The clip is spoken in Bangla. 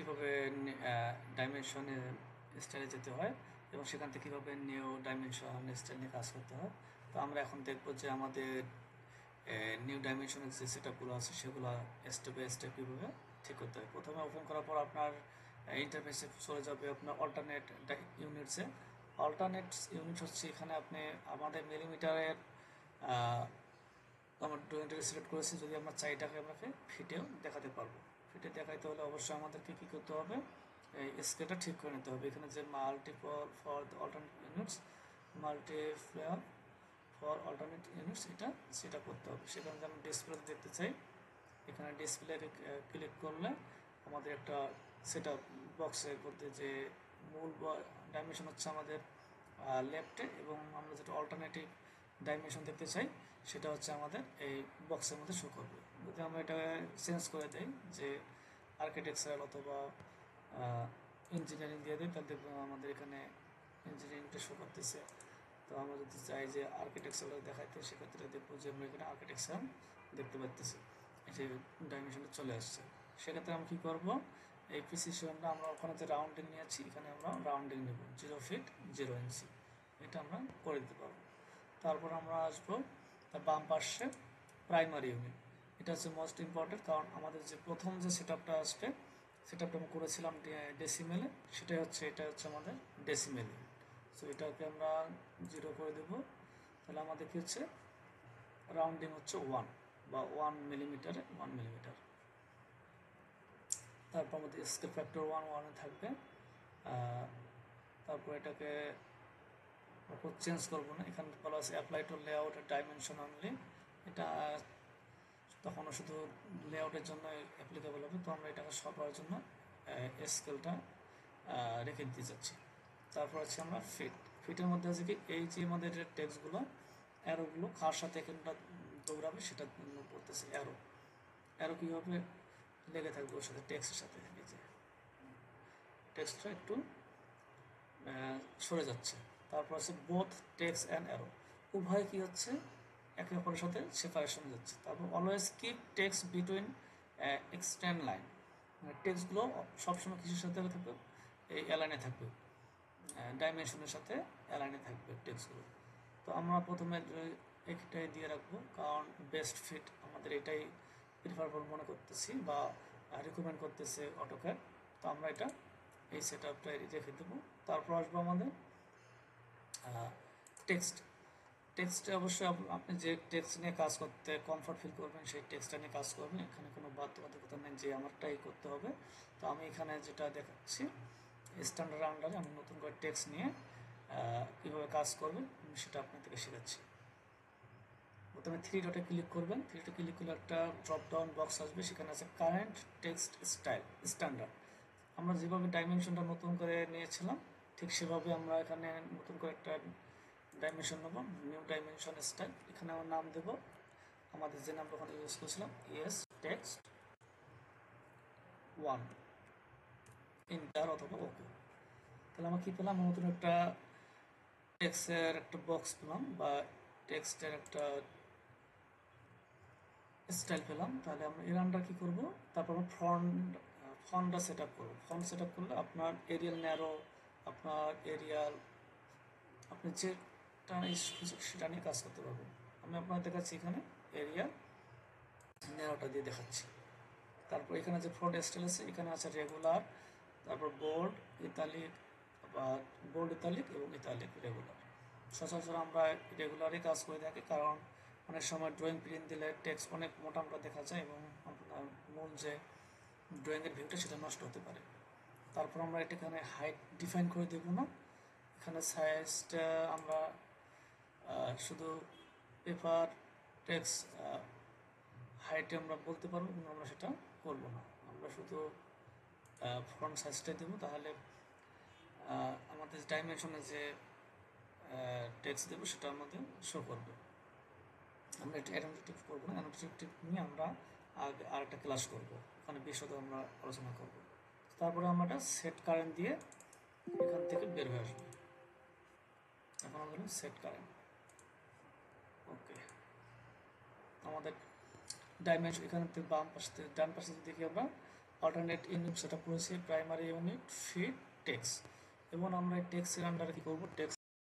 কীভাবে ডাইমেনশনে স্টাইলে যেতে হয় এবং সেখান থেকে কীভাবে নিউ ডাইমেনশন স্টাইল নিয়ে কাজ করতে হয়। তো আমরা এখন দেখব যে আমাদের নিউ ডাইমেনশনের যে সেটআপগুলো আছে সেগুলো স্টেপ বাই স্টেপ কীভাবে ঠিক করতে হয়। প্রথমে ওপেন করার পর আপনার ইন্টারফেসে চলে যাবে আপনার অল্টারনেট ইউনিটসে। অল্টারনেট ইউনিট হচ্ছে এখানে আপনি আমাদের মিলিমিটারের আমার ড্রয়িংটাকে সিলেক্ট করেছি। যদি আমরা চাই এটাকে আপনাকে ফিটেও দেখাতে পারবো। ফিটে দেখাইতে হলে অবশ্যই আমাদেরকে কী করতে হবে, এই স্কেলটা ঠিক করে নিতে হবে। এখানে যে multiple for the alternate units, multiplayer for alternate units, এটা সেটা করতে হবে। সেখানে যে আমরা ডিসপ্লে দেখতে চাই, এখানে ডিসপ্লে ক্লিক করলে আমাদের একটা সেট আপ বক্সের মধ্যে যে মূল ডাইমেনশন হচ্ছে আমাদের লেফটে, এবং আমরা যেটা অল্টারনেটিভ ডাইমেনশন দেখতে চাই সেটা হচ্ছে আমাদের এই বক্সের মধ্যে শো করবে। যদি আমরা এটা চেঞ্জ করে দেই যে আর্কিটেকচারাল অথবা ইঞ্জিনিয়ারিং দিয়ে দিই, তাহলে দেখবো আমাদের এখানে ইঞ্জিনিয়ারিংটা শো করতেছে। তো আমরা যদি চাই যে আর্কিটেকচারাল দেখাইতে, সেক্ষেত্রে দেখবো যে আমরা এখানে আর্কিটেকচার দেখতে পাচ্ছি, এই যে ডাইমেনশনটা চলে আসছে। সেক্ষেত্রে আমরা কী করবো, এই প্রিসিশনটা আমরা ওখানে যে রাউন্ডিং নিয়েছি, এখানে আমরা রাউন্ডিং নেব 0 ফিট 0 ইঞ্চি, এটা আমরা করে দিতে পারবো। তারপর আমরা আসবো তার বাম পাশে প্রাইমারি ইউনিট। এটা হচ্ছে মোস্ট ইম্পর্টেন্ট, কারণ আমাদের যে প্রথম যে সেটআপটা আসবে, সেটআপটা আমরা করেছিলাম ডেসিমেলে, এটা হচ্ছে আমাদের ডেসিমেল ইউনিট। সো এটাকে আমরা 0 করে দেব। তাহলে আমাদের কি হচ্ছে, রাউন্ডিং হচ্ছে 1 বা 1 মিলিমিটারে 1 মিলিমিটার। তারপর আমাদের স্কেল ফ্যাক্টর 1 থাকবে। তারপর এটাকে চেঞ্জ করবো না, এখানে বলা আছে apply to layout dimension only, এটা তখনও শুধু লেআউটের জন্য অ্যাপ্লিকেবল হবে। তো আমরা এটাকে সবার জন্য স্কেলটা রেখে দিতে চাচ্ছি। তারপর হচ্ছে আমরা ফিটের মধ্যে আছে কি, এই যে আমাদের টেক্সটগুলো অ্যারোগুলো কার সাথে এখানটা দৌড়াবে সেটা বলতেছে। অ্যারো কীভাবে লেগে থাকবে ওর সাথে, টেক্সটের সাথে। এই যে টেক্সটটা একটু সরে যাচ্ছে। তারপর আছে বোথ টেক্সট অ্যান্ড অ্যারো, উভয় কি হচ্ছে, একে অপরের সাথে সেপারেশন যাচ্ছে। তারপর always keep text between extend line, মানে টেক্সটগুলো সবসময় কিছুর সাথে থাকবে, এই অ্যালাইনে থাকবে, ডাইমেনশনের সাথে অ্যালাইনে থাকবে টেক্সটগুলো। তো আমরা প্রথমে একটাই দিয়ে রাখবো, কারণ বেস্ট ফিট আমাদের এটাই প্রিফারেবল মনে করতেছি বা রিকমেন্ড করতেছে অটোক্যাড। তো আমরা এটা এই সেট আপটা রেখে দেবো। তারপর আসবো আমাদের টেক্সটে অবশ্যই আপনি যে টেক্সট নিয়ে কাজ করতে কমফর্ট ফিল করবেন সেই টেক্সটটা নিয়ে কাজ করবেন। এখানে কোনো বাধ্যবাধকতা নেই যে আমারটাই করতে হবে। তো আমি এখানে যেটা দেখাচ্ছি, স্ট্যান্ডার্ড আন্ডারে আমি নতুন করে টেক্সট নিয়ে কীভাবে কাজ করবেন সেটা আপনাদেরকে শেখাচ্ছি। প্রথমে 3 ডটে ক্লিক করবেন। 3 ডটে ক্লিক করলে একটা ড্রপ ডাউন বক্স আসবে, সেখানে আছে কারেন্ট টেক্সট স্টাইল স্ট্যান্ডার্ড। আমরা যেভাবে ডাইমেনশনটা নতুন করে নিয়েছিলাম, ঠিক সেভাবে আমরা এখানে নতুন করে একটা ডাইমেনশন নেব, নিউ ডাইমেনশন স্টাইল। এখানে আমার নাম দেব আমাদের যে নামটা ওখানে ইউজ করেছিলাম, ইএস টেক্সট 1 ইন্টার অথবা ওকে। তাহলে আমরা কী পেলাম, নতুন একটা টেক্সটের একটা বক্স পেলাম বা টেক্সটের একটা স্টাইল পেলাম। তাহলে আমরা এর আন্ডার কী করবো, তারপর আমরা ফন্টটা সেট আপ করবো। ফন্ট সেট আপ করলে আপনার এরিয়াল ন্যারো, আপনার এরিয়াল, আপনি যেটা সেটা নিয়ে কাজ করতে পারবেন। আমি আপনার দেখাচ্ছি এখানে এরিয়াল ন্যারোটা দিয়ে দেখাচ্ছি। তারপর এখানে যে ফন্ট স্টাইল আছে, এখানে আছে রেগুলার, তারপর বোল্ড, ইতালিক বা বোল্ড ইতালিক এবং ইতালিক রেগুলার। সচরাচর আমরা রেগুলারই কাজ করে থাকি, কারণ অনেক সময় ড্রয়িং প্রিন্ট দিলে টেক্সট অনেক মোটা মোটা দেখা যায় এবং আপনার মূল যে ড্রয়িংয়ের ভিউটা সেটা নষ্ট হতে পারে। তারপর আমরা এখানে হাইট ডিফাইন করে দেব না, এখানে সাইজটা আমরা শুধু পেপার টেক্সট হাইটে আমরা বলতে পারবো, কিন্তু আমরা সেটা করবো না। আমরা শুধু ফন্ট সাইজটা দেবো, তাহলে আমাদের ডাইমেনশনে যে টেক্সট দেবো সেটা আমাদের শো করবে। আমরা এটা অ্যানোটেটিভ করবো না, অ্যানোটেটিভ নিয়ে আমরা আগে আরেকটা ক্লাস করবো, ওখানে বিশদ আমরা আলোচনা করব। তারপরে আমরা এটা সেট কারেন্ট দিয়ে এখান থেকে বের হয়ে আসবো। এখন আমরা সেট কারেন্ট, ওকে। আমাদের ডাইমেনশন এখান থেকে বাম পাশে ডান পাশে দেখি আমরা অল্টারনেট ইউনিট সেট আপ করেছি প্রাইমারি ইউনিট ফিড টেক্সট এবং আমরা টেক্সটের আন্ডারে কী করবো টেক্সট